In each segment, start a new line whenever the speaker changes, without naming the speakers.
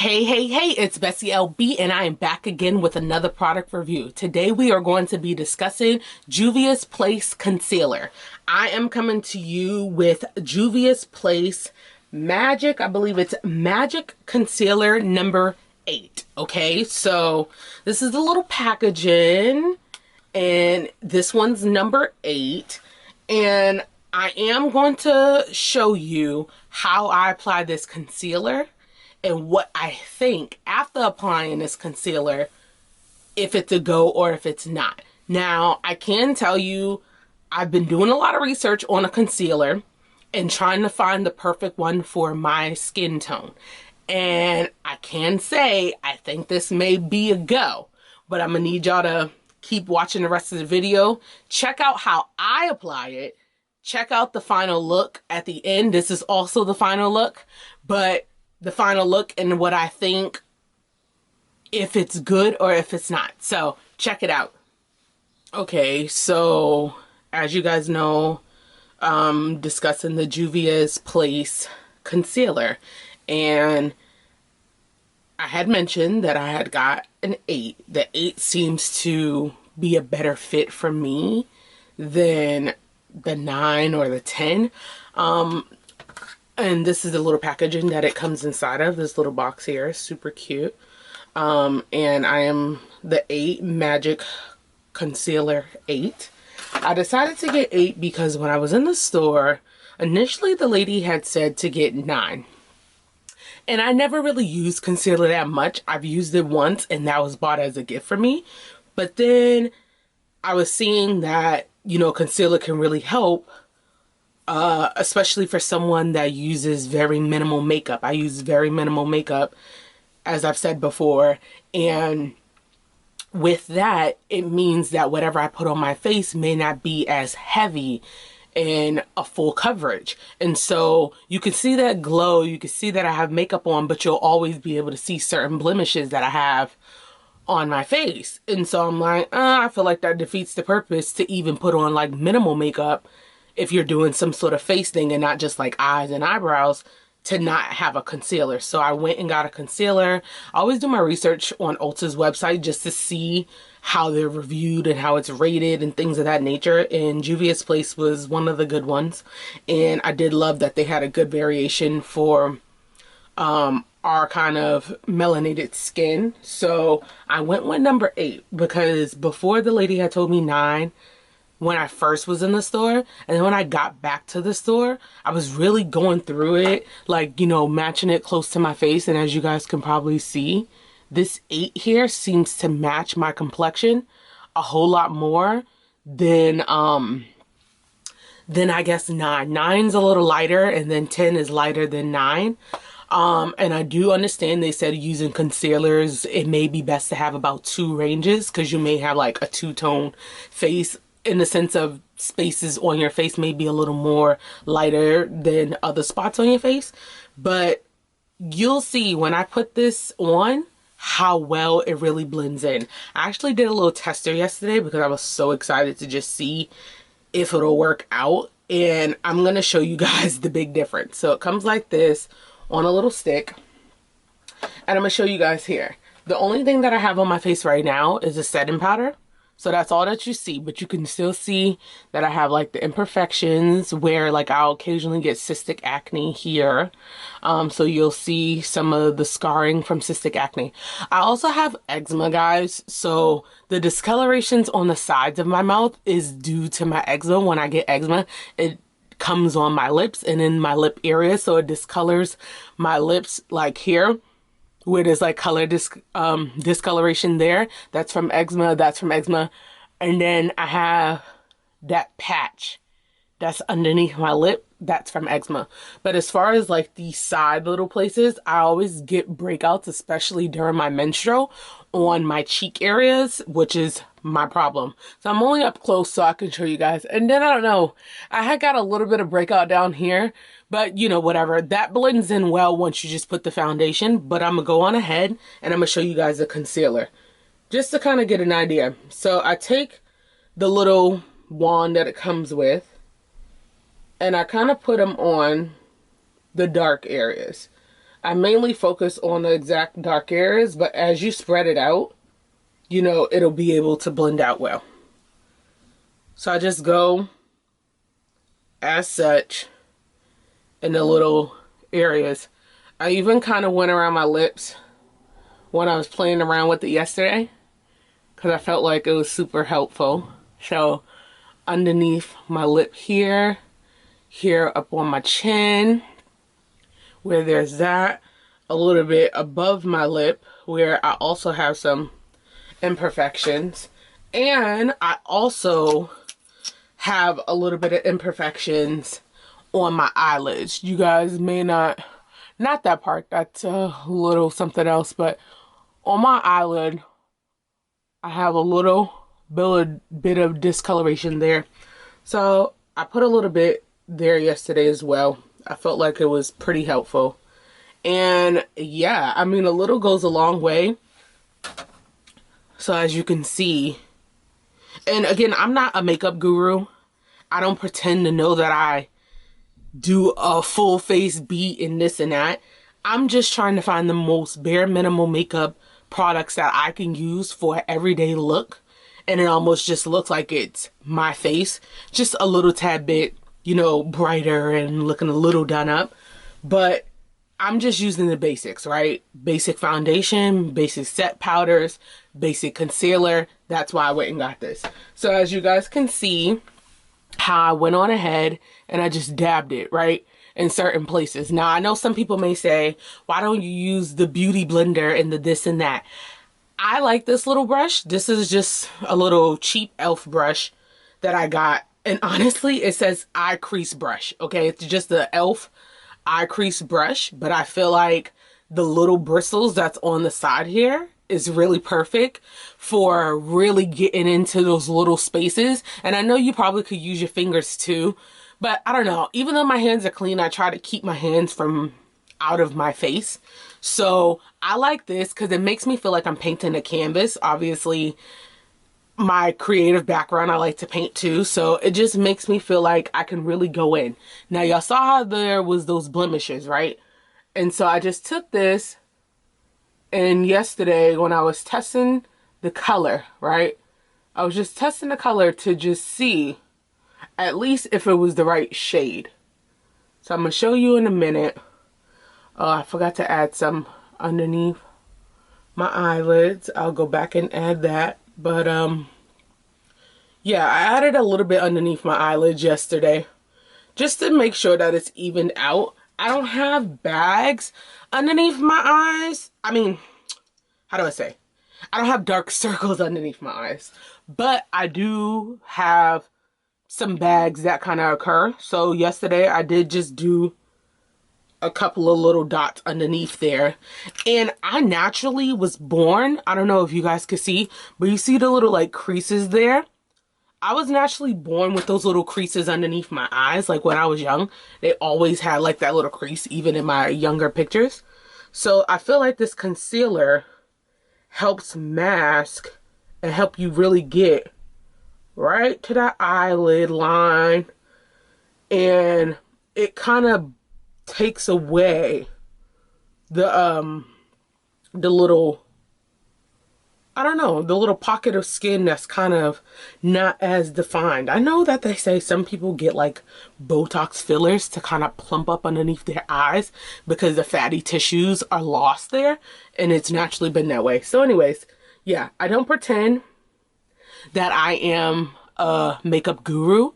Hey, it's BessieLB and I am back again with another product review. Today we are going to be discussing Juvia's Place Concealer. I am coming to you with Juvia's Place Magic, I believe it's Magic Concealer number 8. Okay, so this is a little packaging and this one's number 8. And I am going to show you how I apply this concealer and what I think after applying this concealer, if it's a go or if it's not. Now, I can tell you I've been doing a lot of research on a concealer and trying to find the perfect one for my skin tone. And I can say I think this may be a go, but I'm gonna need y'all to keep watching the rest of the video. Check out how I apply it. Check out the final look at the end. This is also the final look, but the final look and what I think, if it's good or if it's not. So check it out. Okay, so as you guys know, discussing the Juvia's Place concealer, and I had mentioned that I had got an 8. The 8 seems to be a better fit for me than the 9 or the 10. And this is the little packaging that it comes inside of. This little box here, super cute. And I am the 8 Magic Concealer 8. I decided to get 8 because when I was in the store, initially the lady had said to get 9. And I never really used concealer that much. I've used it once and that was bought as a gift for me. But then I was seeing that, you know, concealer can really help. Especially for someone that uses very minimal makeup. I use very minimal makeup, as I've said before, and with that, it means that whatever I put on my face may not be as heavy in a full coverage. And so you can see that glow, you can see that I have makeup on, but you'll always be able to see certain blemishes that I have on my face. And so I'm like, I feel like that defeats the purpose to even put on like minimal makeup if you're doing some sort of face thing and not just like eyes and eyebrows, to not have a concealer. So I went and got a concealer. I always do my research on Ulta's website just to see how they're reviewed and how it's rated and things of that nature. And Juvia's Place was one of the good ones. And I did love that they had a good variation for our kind of melanated skin. So I went with number 8 because before the lady had told me 9 when I first was in the store, and then when I got back to the store, I was really going through it, like, you know, matching it close to my face. And as you guys can probably see, this 8 here seems to match my complexion a whole lot more than I guess 9. 9's a little lighter, and then 10 is lighter than 9. And I do understand they said using concealers, it may be best to have about 2 ranges because you may have like a 2-tone face, in the sense of spaces on your face may be a little more lighter than other spots on your face. But you'll see when I put this on how well it really blends in. I actually did a little tester yesterday because I was so excited to just see if it'll work out. And I'm going to show you guys the big difference. So it comes like this on a little stick. And I'm going to show you guys here. The only thing that I have on my face right now is a setting powder. So that's all that you see, but you can still see that I have like the imperfections where like I'll occasionally get cystic acne here. So you'll see some of the scarring from cystic acne. I also have eczema, guys. So the discolorations on the sides of my mouth is due to my eczema. When I get eczema, it comes on my lips and in my lip area. So it discolors my lips like here, where there's like color discoloration there. That's from eczema. That's from eczema. And then I have that patch that's underneath my lip. That's from eczema. But as far as like the side little places, I always get breakouts, especially during my menstrual, on my cheek areas, which is my problem. So I'm only up close so I can show you guys. And then I don't know, I had got a little bit of breakout down here, but you know, whatever. That blends in well once you just put the foundation. But I'm gonna go on ahead and I'm gonna show you guys the concealer just to kind of get an idea. So I take the little wand that it comes with and I kind of put them on the dark areas. I mainly focus on the exact dark areas, but as you spread it out, you know, it'll be able to blend out well. So I just go as such in the little areas. I even kind of went around my lips when I was playing around with it yesterday because I felt like it was super helpful. So underneath my lip here, here up on my chin, where there's that, a little bit above my lip where I also have some imperfections, and I also have a little bit of imperfections on my eyelids. You guys may not that part, that's a little something else, but on my eyelid I have a little bit of discoloration there. So I put a little bit there yesterday as well. I felt like it was pretty helpful. And yeah, I mean, a little goes a long way. So as you can see, and again, I'm not a makeup guru. I don't pretend to know that I do a full face beat and this and that. I'm just trying to find the most bare minimal makeup products that I can use for an everyday look. And it almost just looks like it's my face, just a little tad bit, you know, brighter and looking a little done up. But I'm just using the basics, right? Basic foundation, basic set powders, basic concealer. That's why I went and got this. So as you guys can see, how I went on ahead and I just dabbed it, right, in certain places. Now, I know some people may say, why don't you use the beauty blender and the this and that? I like this little brush. This is just a little cheap elf brush that I got. And honestly, it says eye crease brush, okay? It's just the elf eye crease brush, but I feel like the little bristles that's on the side here is really perfect for really getting into those little spaces. And I know you probably could use your fingers too, but I don't know. Even though my hands are clean, I try to keep my hands from out of my face. So I like this because it makes me feel like I'm painting a canvas. Obviously, my creative background, I like to paint too, so it just makes me feel like I can really go in. Now, y'all saw how there was those blemishes, right? And so I just took this, and yesterday when I was testing the color, right, I was just testing the color to just see at least if it was the right shade. So I'm gonna show you in a minute. Oh, I forgot to add some underneath my eyelids. I'll go back and add that. But yeah, I added a little bit underneath my eyelids yesterday just to make sure that it's evened out. I don't have bags underneath my eyes. I mean, how do I say? I don't have dark circles underneath my eyes, but I do have some bags that kind of occur. So yesterday I did just do a couple of little dots underneath there, and I naturally was born, I don't know if you guys could see, but you see the little like creases there. I was naturally born with those little creases underneath my eyes. Like when I was young, they always had like that little crease, even in my younger pictures. So I feel like this concealer helps mask and help you really get right to that eyelid line, and it kind of takes away the little, I don't know, the little pocket of skin that's kind of not as defined. I know that they say some people get like Botox fillers to kind of plump up underneath their eyes because the fatty tissues are lost there, and it's naturally been that way. So anyways, yeah, I don't pretend that I am a makeup guru,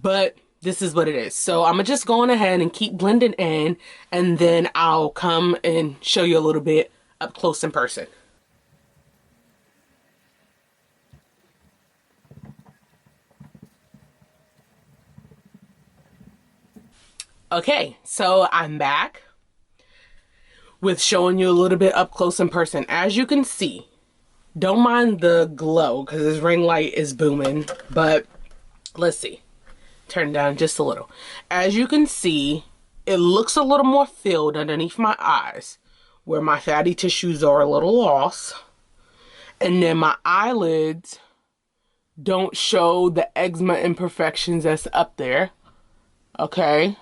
but this is what it is. So I'm gonna just go on ahead and keep blending in, and then I'll come and show you a little bit up close in person. Okay, so I'm back with showing you a little bit up close in person. As you can see, don't mind the glow because this ring light is booming, but let's see. Turn down just a little. As you can see, it looks a little more filled underneath my eyes where my fatty tissues are a little lost. And then my eyelids don't show the eczema imperfections that's up there. Okay.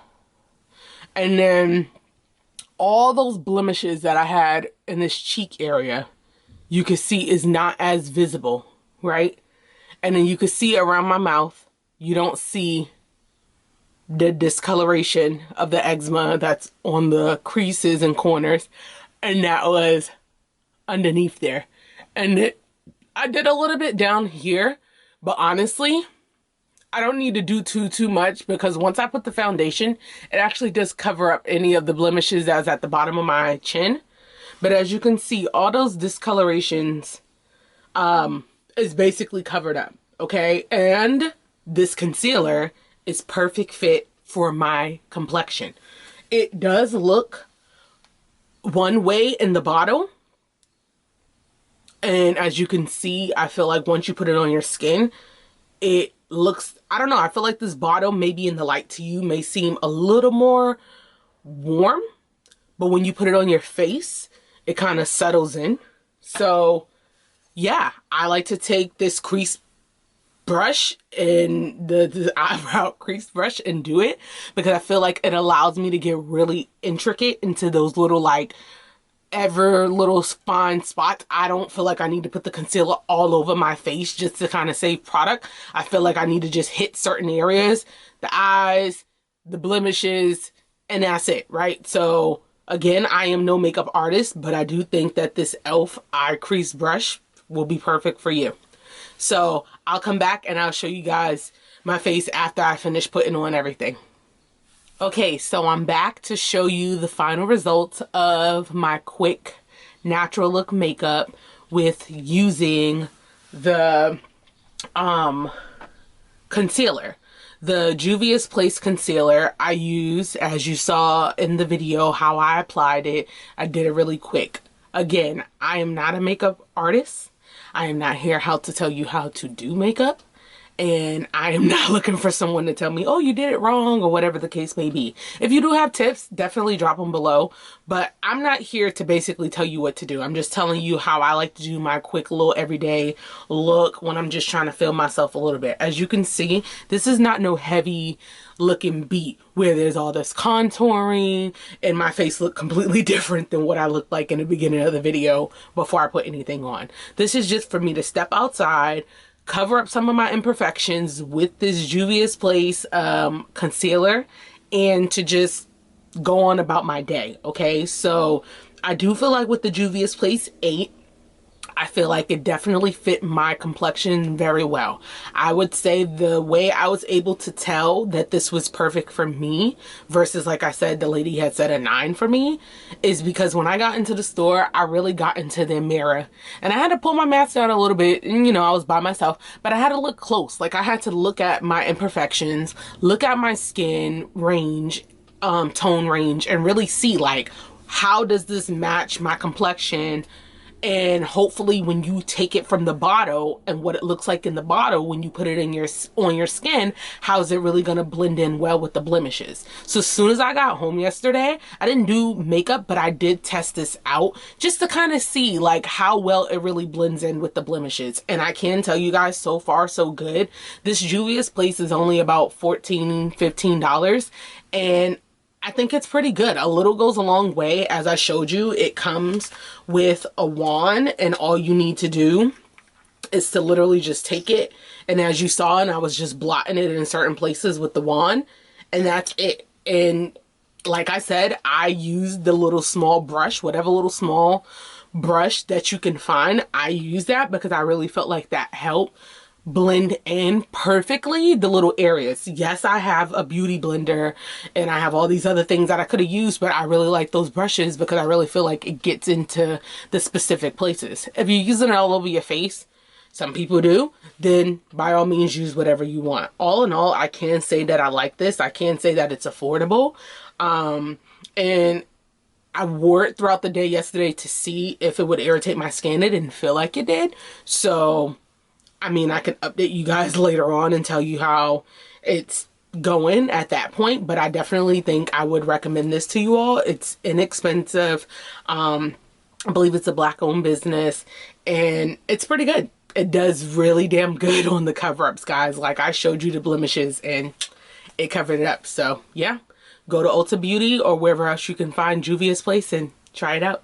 And then all those blemishes that I had in this cheek area, you can see is not as visible, right? And then you can see around my mouth, you don't see the discoloration of the eczema that's on the creases and corners. And that was underneath there. And I did a little bit down here, but honestly, I don't need to do too much, because once I put the foundation, it actually does cover up any of the blemishes that's at the bottom of my chin. But as you can see, all those discolorations is basically covered up, okay? And this concealer is perfect fit for my complexion. It does look one way in the bottle, and as you can see, I feel like once you put it on your skin, it looks, I don't know, I feel like this bottle maybe in the light to you may seem a little more warm, but when you put it on your face, it kind of settles in. So yeah, I like to take this crease brush and the eyebrow crease brush and do it, because I feel like it allows me to get really intricate into those little like little fine spots. I don't feel like I need to put the concealer all over my face just to kind of save product. I feel like I need to just hit certain areas, the eyes, the blemishes, and that's it, right? So again, I am no makeup artist, but I do think that this e.l.f. eye crease brush will be perfect for you. So I'll come back and I'll show you guys my face after I finish putting on everything. Okay, so I'm back to show you the final results of my quick natural look makeup with using the concealer. The Juvias Place concealer I used, as you saw in the video how I applied it, I did it really quick. Again, I am not a makeup artist. I am not here to tell you how to do makeup. And I am not looking for someone to tell me, oh, you did it wrong, or whatever the case may be. If you do have tips, definitely drop them below. But I'm not here to basically tell you what to do. I'm just telling you how I like to do my quick little everyday look when I'm just trying to feel myself a little bit. As you can see, this is not no heavy looking beat where there's all this contouring and my face look completely different than what I looked like in the beginning of the video before I put anything on. This is just for me to step outside, cover up some of my imperfections with this Juvia's Place concealer, and to just go on about my day, okay? So I do feel like with the Juvia's Place 8, I feel like it definitely fit my complexion very well. I would say the way I was able to tell that this was perfect for me versus, like I said, the lady had said a 9 for me, is because when I got into the store, I really got into the mirror. And I had to pull my mask down a little bit, and you know, I was by myself, but I had to look close. Like I had to look at my imperfections, look at my skin range, tone range, and really see like, how does this match my complexion? And hopefully when you take it from the bottle and what it looks like in the bottle, when you put it in on your skin, how is it really going to blend in well with the blemishes? So as soon as I got home yesterday, I didn't do makeup, but I did test this out just to kind of see like how well it really blends in with the blemishes. And I can tell you guys, so far so good. This Juvia's Place is only about $14–15, and I think it's pretty good. A little goes a long way. As I showed you, it comes with a wand, and all you need to do is to literally just take it. And as you saw, and I was just blotting it in certain places with the wand, and that's it. And like I said, I used the little small brush, whatever little small brush that you can find. I use that because I really felt like that helped blend in perfectly the little areas. Yes, I have a beauty blender and I have all these other things that I could have used, but I really like those brushes because I really feel like it gets into the specific places. If you're using it all over your face, some people do, then by all means use whatever you want. All in all, I can say that I like this. I can say that it's affordable. And I wore it throughout the day yesterday to see if it would irritate my skin. It didn't feel like it did. So I mean, I could update you guys later on and tell you how it's going at that point, but I definitely think I would recommend this to you all. It's inexpensive. I believe it's a Black-owned business, and it's pretty good. It does really damn good on the cover-ups, guys. Like I showed you the blemishes, and it covered it up. So yeah, go to Ulta Beauty or wherever else you can find Juvia's place and try it out.